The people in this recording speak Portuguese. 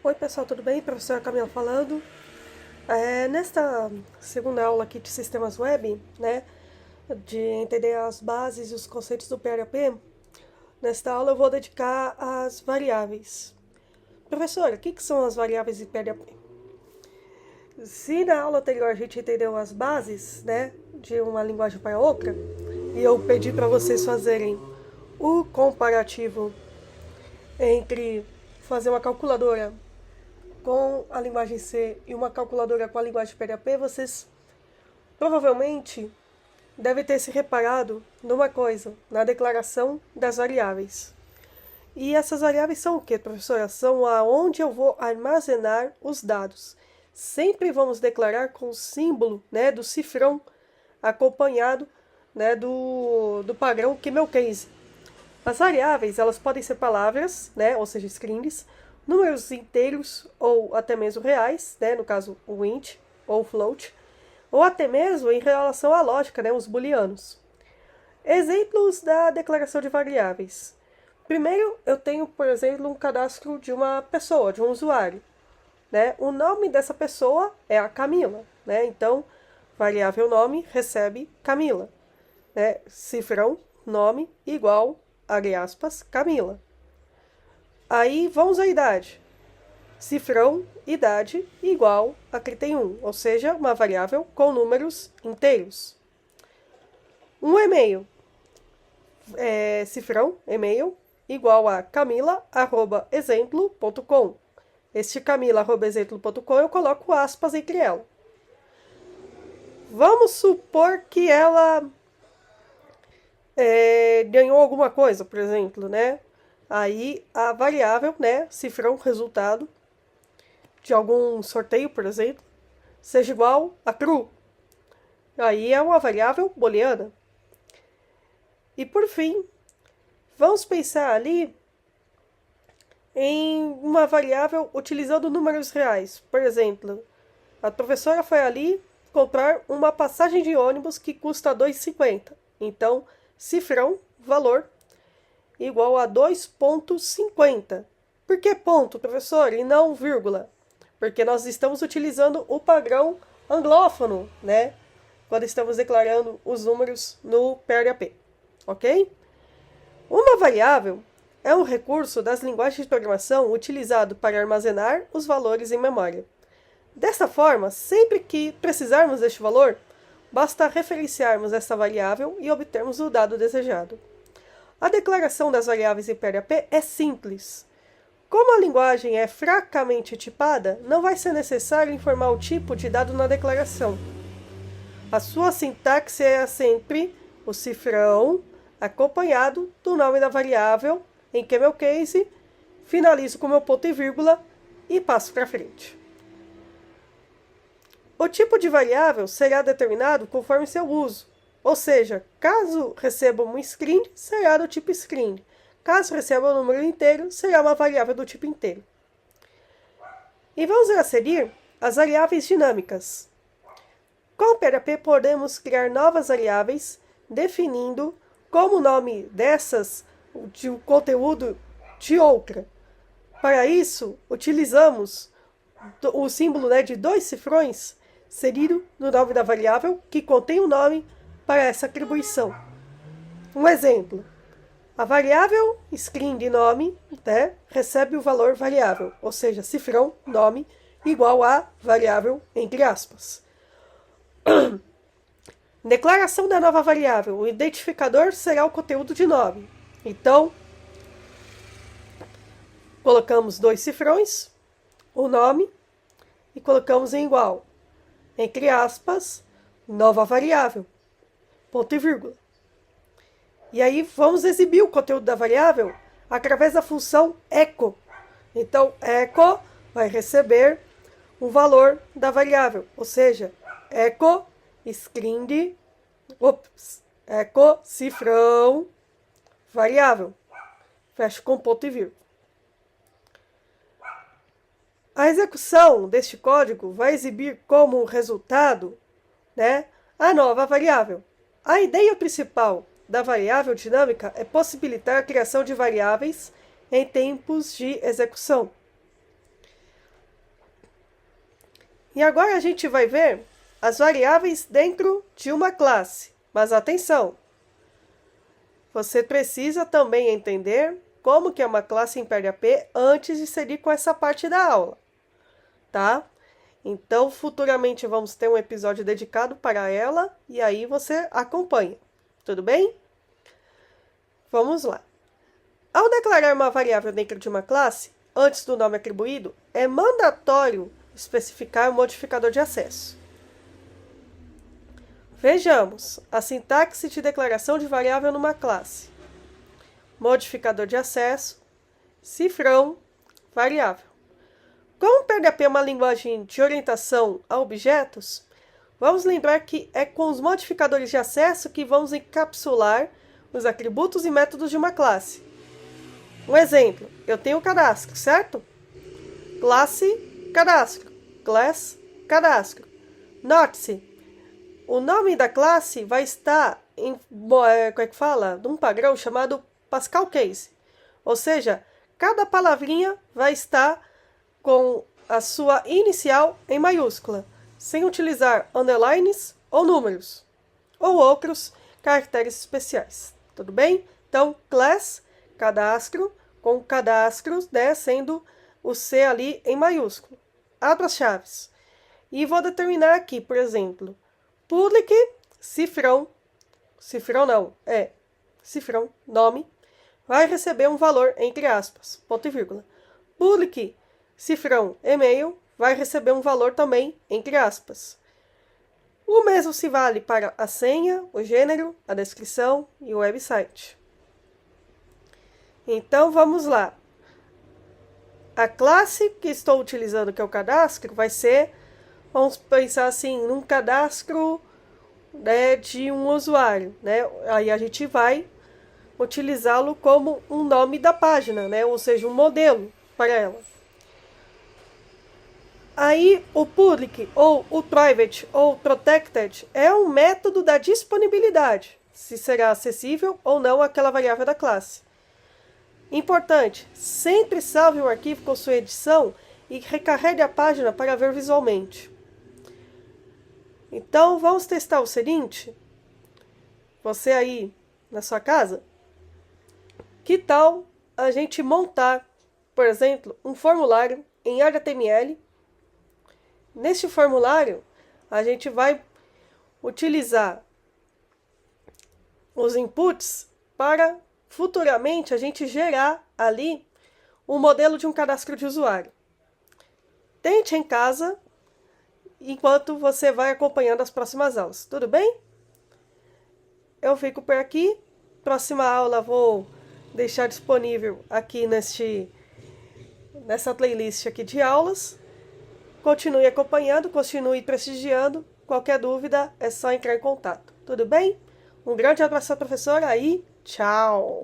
Oi pessoal, tudo bem? Professora Camila falando. Nesta segunda aula aqui de sistemas web, né, de entender as bases e os conceitos do PHP, nesta aula eu vou dedicar às variáveis. Professora, o que são as variáveis em PHP? Se na aula anterior a gente entendeu as bases, né, de uma linguagem para outra, e eu pedi para vocês fazerem o comparativo entre fazer uma calculadora com a linguagem C e uma calculadora com a linguagem PHP, vocês provavelmente devem ter se reparado numa coisa, na declaração das variáveis. E essas variáveis são o que, professora? São aonde eu vou armazenar os dados. Sempre vamos declarar com o símbolo, né, do cifrão acompanhado, né, do padrão QMLCase. As variáveis, elas podem ser palavras, né, ou seja, strings, números inteiros ou até mesmo reais, né, no caso o int ou o float, ou até mesmo em relação à lógica, né, os booleanos. Exemplos da declaração de variáveis. Primeiro, eu tenho, por exemplo, um cadastro de uma pessoa, de um usuário. Né? O nome dessa pessoa é a Camila. Né? Então, variável nome recebe Camila. Né? Cifrão nome igual, abre aspas, Camila. Aí vamos à idade. Cifrão idade igual a 31, ou seja, uma variável com números inteiros. Um e-mail. Cifrão e-mail igual a camila@exemplo.com. Este camila@exemplo.com eu coloco aspas entre ela. Vamos supor que ela ganhou alguma coisa, por exemplo, né? Aí a variável, né, cifrão resultado de algum sorteio, por exemplo, seja igual a true. Aí é uma variável booleana. E por fim, vamos pensar ali em uma variável utilizando números reais. Por exemplo, a professora foi ali comprar uma passagem de ônibus que custa R$ 2,50. Então, cifrão, valor, igual a 2,50. Por que ponto, professor, e não vírgula? Porque nós estamos utilizando o padrão anglófono, né? Quando estamos declarando os números no PHP, ok? Uma variável é um recurso das linguagens de programação utilizado para armazenar os valores em memória. Desta forma, sempre que precisarmos deste valor, basta referenciarmos essa variável e obtermos o dado desejado. A declaração das variáveis em PHP é simples. Como a linguagem é fracamente tipada, não vai ser necessário informar o tipo de dado na declaração. A sua sintaxe é sempre o cifrão acompanhado do nome da variável em QMLCase, finalizo com meu ponto e vírgula e passo para frente. O tipo de variável será determinado conforme seu uso. Ou seja, caso receba um string, será do tipo string. Caso receba um número inteiro, será uma variável do tipo inteiro. E vamos a seguir as variáveis dinâmicas. Com o PHP podemos criar novas variáveis, definindo como nome dessas de um conteúdo de outra. Para isso, utilizamos o símbolo, né, de dois cifrões inserido no nome da variável que contém o nome para essa atribuição. Um exemplo. A variável string de nome, né, recebe o valor variável, ou seja, cifrão nome igual a variável entre aspas. Declaração da nova variável. O identificador será o conteúdo de nome. Então, colocamos dois cifrões, o nome, e colocamos em igual, entre aspas, nova variável, ponto e vírgula. E aí vamos exibir o conteúdo da variável através da função echo. Então, echo vai receber o valor da variável, ou seja, echo string, echo cifrão, variável. Fecho com ponto e vírgula. A execução deste código vai exibir como resultado, né, a nova variável. A ideia principal da variável dinâmica é possibilitar a criação de variáveis em tempos de execução. E agora a gente vai ver as variáveis dentro de uma classe. Mas atenção! Você precisa também entender como que é uma classe em PHP antes de seguir com essa parte da aula, tá? Então, futuramente vamos ter um episódio dedicado para ela e aí você acompanha, tudo bem? Vamos lá. Ao declarar uma variável dentro de uma classe, antes do nome atribuído, é mandatório especificar o modificador de acesso. Vejamos a sintaxe de declaração de variável numa classe. Modificador de acesso, cifrão, variável. Como o PHP é uma linguagem de orientação a objetos, vamos lembrar que é com os modificadores de acesso que vamos encapsular os atributos e métodos de uma classe. Um exemplo, eu tenho o cadastro, certo? Classe, cadastro. Class, cadastro. Note-se, o nome da classe vai estar em num padrão chamado Pascal Case. Ou seja, cada palavrinha vai estar com a sua inicial em maiúscula, sem utilizar underlines ou números, ou outros caracteres especiais. Tudo bem? Então, class, cadastro, com cadastro, né, sendo o C ali em maiúsculo. Abra as chaves. E vou determinar aqui, por exemplo, public, cifrão, cifrão, nome, vai receber um valor entre aspas, ponto e vírgula. Public, cifrão, e-mail, vai receber um valor também entre aspas. O mesmo se vale para a senha, o gênero, a descrição e o website. Então, vamos lá. A classe que estou utilizando, que é o cadastro, vai ser, vamos pensar assim, num cadastro, né, de um usuário, né? Aí a gente vai utilizá-lo como um nome da página, né? Ou seja, um modelo para ela. Aí o public, ou o private, ou protected, é um método da disponibilidade, se será acessível ou não aquela variável da classe. Importante, sempre salve o arquivo com sua edição e recarregue a página para ver visualmente. Então, vamos testar o seguinte. Você aí na sua casa, que tal a gente montar, por exemplo, um formulário em HTML? Neste formulário, a gente vai utilizar os inputs para futuramente a gente gerar ali um modelo de um cadastro de usuário. Tente em casa enquanto você vai acompanhando as próximas aulas. Tudo bem? Eu fico por aqui. Próxima aula vou deixar disponível aqui nessa playlist aqui de aulas. Continue acompanhando, continue prestigiando. Qualquer dúvida é só entrar em contato. Tudo bem? Um grande abraço à professora e tchau!